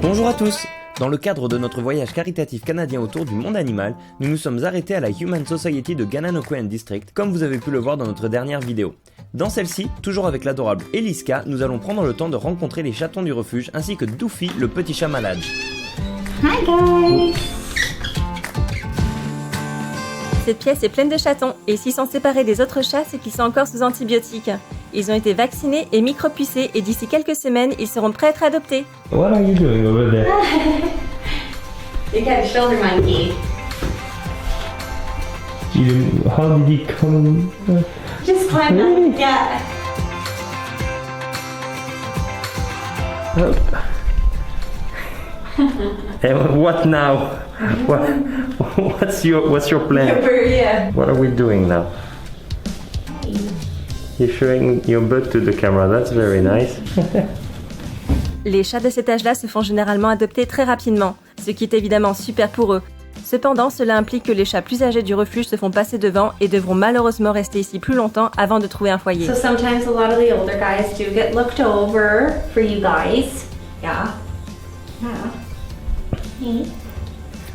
Bonjour à tous. Dans le cadre de notre voyage caritatif canadien autour du monde animal, nous nous sommes arrêtés à la Humane Society de Gananoque District, comme vous avez pu le voir dans notre dernière vidéo. Dans celle-ci, toujours avec l'adorable Eliska, nous allons prendre le temps de rencontrer les chatons du refuge ainsi que Doofy, le petit chat malade. Hi guys! Cette pièce est pleine de chatons, et s'ils sont séparés des autres chats, c'est qu'ils sont encore sous antibiotiques. Ils ont été vaccinés et micropucés, et d'ici quelques semaines, ils seront prêts à être adoptés. What are you doing over there? You got a shoulder monkey. How did he come? Just climb Really? up. Yeah. What now? What's your plan? Yeah. What are we doing now? You're showing your butt to the camera. That's very nice. Les chats de cet âge-là se font généralement adopter très rapidement, ce qui est évidemment super pour eux. Cependant, cela implique que les chats plus âgés du refuge se font passer devant et devront malheureusement rester ici plus longtemps avant de trouver un foyer. So sometimes a lot of the older guys do get looked over for you guys. Yeah. Yeah.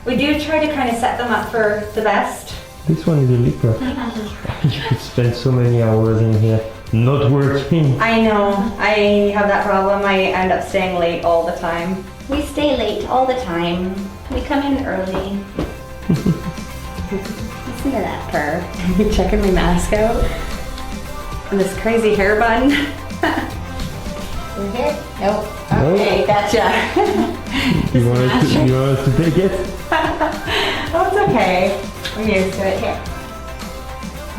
We do try to kind of set them up for the best. This one is a leaper. You could spend so many hours in here not working. I know. I have that problem. I end up staying late all the time. We stay late all the time. We come in early. Listen to that purr. You're checking my mask out. And this crazy hair bun. Your hair? Nope. Okay, gotcha. You want us to take it? Oh, it's okay. We're used to it here.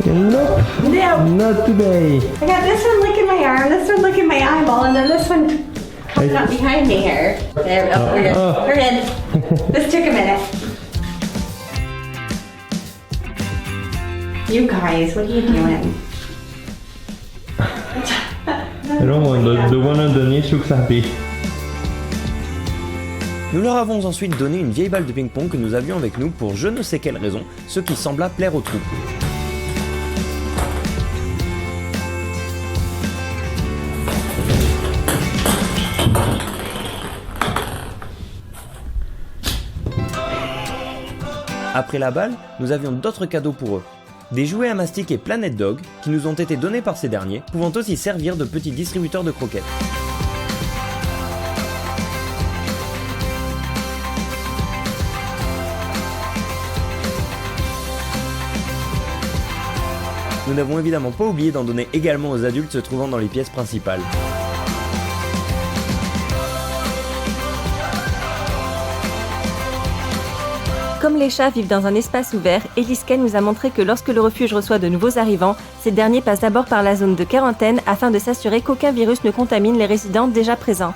Nope. No. Not today. I got this one licking my arm, this one licking my eyeball, and then this one coming up behind me here. There we go. We're good. Oh. We're good. This took a minute. You guys, what are you doing? I don't want the one underneath looks happy. Nous leur avons ensuite donné une vieille balle de ping-pong que nous avions avec nous pour je ne sais quelle raison, ce qui sembla plaire aux troupes. Après la balle, nous avions d'autres cadeaux pour eux. Des jouets à mastiquer Planet Dog qui nous ont été donnés par ces derniers, pouvant aussi servir de petits distributeurs de croquettes. Nous n'avons évidemment pas oublié d'en donner également aux adultes se trouvant dans les pièces principales. Comme les chats vivent dans un espace ouvert, Eliska nous a montré que lorsque le refuge reçoit de nouveaux arrivants, ces derniers passent d'abord par la zone de quarantaine afin de s'assurer qu'aucun virus ne contamine les résidents déjà présents.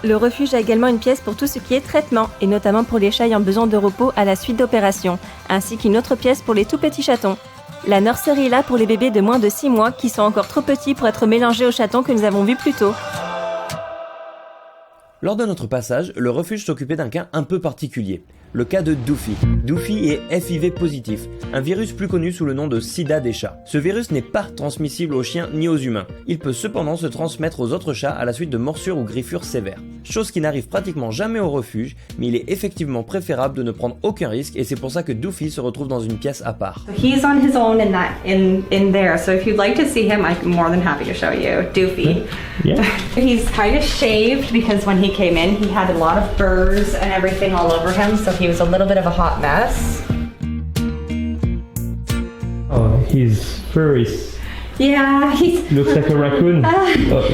Le refuge a également une pièce pour tout ce qui est traitement, et notamment pour les chats ayant besoin de repos à la suite d'opérations, ainsi qu'une autre pièce pour les tout petits chatons. La nurserie est là pour les bébés de moins de 6 mois qui sont encore trop petits pour être mélangés aux chatons que nous avons vus plus tôt. Lors de notre passage, le refuge s'occupait d'un cas un peu particulier, le cas de Doofy. Doofy est FIV positif, un virus plus connu sous le nom de sida des chats. Ce virus n'est pas transmissible aux chiens ni aux humains. Il peut cependant se transmettre aux autres chats à la suite de morsures ou griffures sévères. Chose qui n'arrive pratiquement jamais au refuge, mais il est effectivement préférable de ne prendre aucun risque et c'est pour ça que Doofy se retrouve dans une pièce à part. He's on his own in there, so if you'd like to see him, I'm more than happy to show you. Doofy. Yeah. He's kind of shaved because when he came in, he had a lot of burrs and everything all over him, so he was a little bit of a hot mess. Oh, his fur is... Yeah, he's... looks like a raccoon.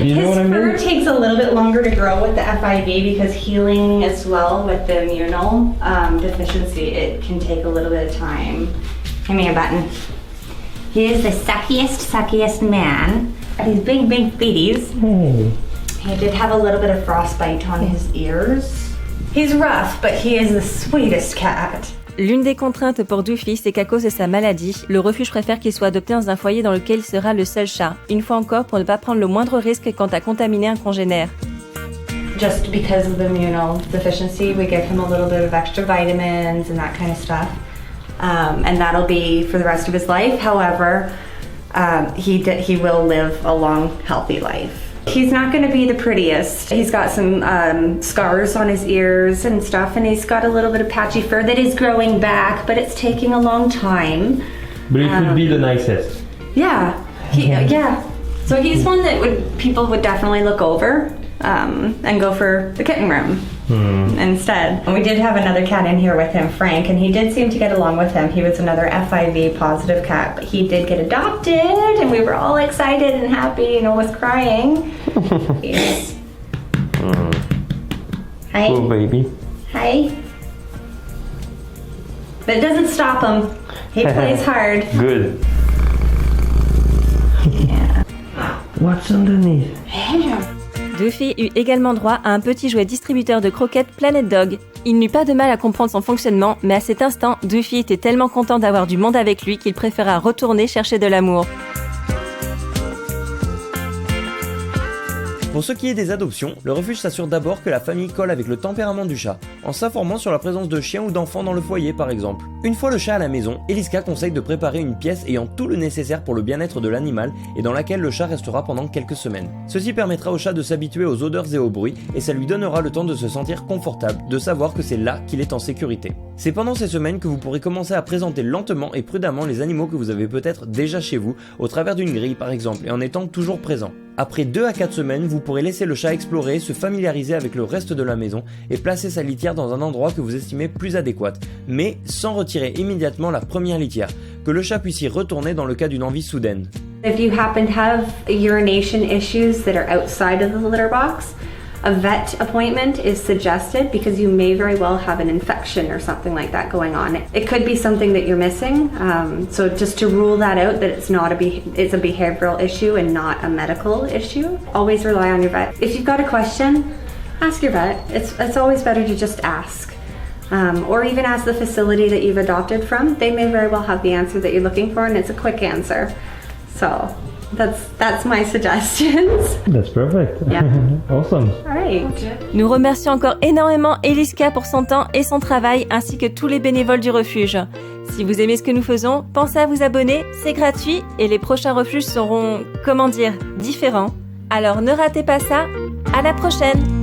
You know what I his fur mean? takes a little bit longer to grow with the FIV because healing as well with the immunal deficiency, it can take a little bit of time. Give me a button. He is the suckiest man. These big feeties. Hey. He did have a little bit of frostbite on his ears. He's rough, but he is the sweetest cat. L'une des contraintes pour Doofy, c'est qu'à cause de sa maladie, le refuge préfère qu'il soit adopté dans un foyer dans lequel il sera le seul chat, une fois encore pour ne pas prendre le moindre risque quant à contaminer un congénère. Just because of the immunodeficiency, we give him a little bit of extra vitamins and that kind of stuff. And that'll be for the rest of his life. However, he will live a long, healthy life. He's not going to be the prettiest. He's got some scars on his ears and stuff, and he's got a little bit of patchy fur that is growing back, but it's taking a long time. But it could be the nicest. Yeah, yeah. So he's one that people would definitely look over and go for the kitten room instead. And we did have another cat in here with him, Frank, and he did seem to get along with him. He was another FIV positive cat, but he did get adopted, and we were all excited and happy and almost crying. Yes. Hi. Poor baby. Hi. But it doesn't stop him. He plays hard. Good. Yeah. What's underneath? Duffy eut également droit à un petit jouet distributeur de croquettes Planet Dog. Il n'eut pas de mal à comprendre son fonctionnement, mais à cet instant, Duffy était tellement content d'avoir du monde avec lui qu'il préféra retourner chercher de l'amour. Pour ce qui est des adoptions, le refuge s'assure d'abord que la famille colle avec le tempérament du chat, en s'informant sur la présence de chiens ou d'enfants dans le foyer par exemple. Une fois le chat à la maison, Eliska conseille de préparer une pièce ayant tout le nécessaire pour le bien-être de l'animal et dans laquelle le chat restera pendant quelques semaines. Ceci permettra au chat de s'habituer aux odeurs et aux bruits et ça lui donnera le temps de se sentir confortable, de savoir que c'est là qu'il est en sécurité. C'est pendant ces semaines que vous pourrez commencer à présenter lentement et prudemment les animaux que vous avez peut-être déjà chez vous, au travers d'une grille par exemple, et en étant toujours présent. Après 2 à 4 semaines, vous pourrez laisser le chat explorer, se familiariser avec le reste de la maison et placer sa litière dans un endroit que vous estimez plus adéquat, mais sans retirer immédiatement la première litière, que le chat puisse y retourner dans le cas d'une envie soudaine. If you happen to have urination issues that are outside of the litter box, a vet appointment is suggested because you may very well have an infection or something like that going on. It could be something that you're missing, so just to rule that out, that it's a behavioral issue and not a medical issue. Always rely on your vet. If you've got a question, ask your vet. It's always better to just ask. Or even ask the facility that you've adopted from. They may very well have the answer that you're looking for, and it's a quick answer. So that's my suggestions. That's perfect. Yeah. Awesome. All right. Nous remercions encore énormément Eliska pour son temps et son travail, ainsi que tous les bénévoles du refuge. Si vous aimez ce que nous faisons, pensez à vous abonner, c'est gratuit et les prochains refuges seront, différents. Alors ne ratez pas ça, à la prochaine!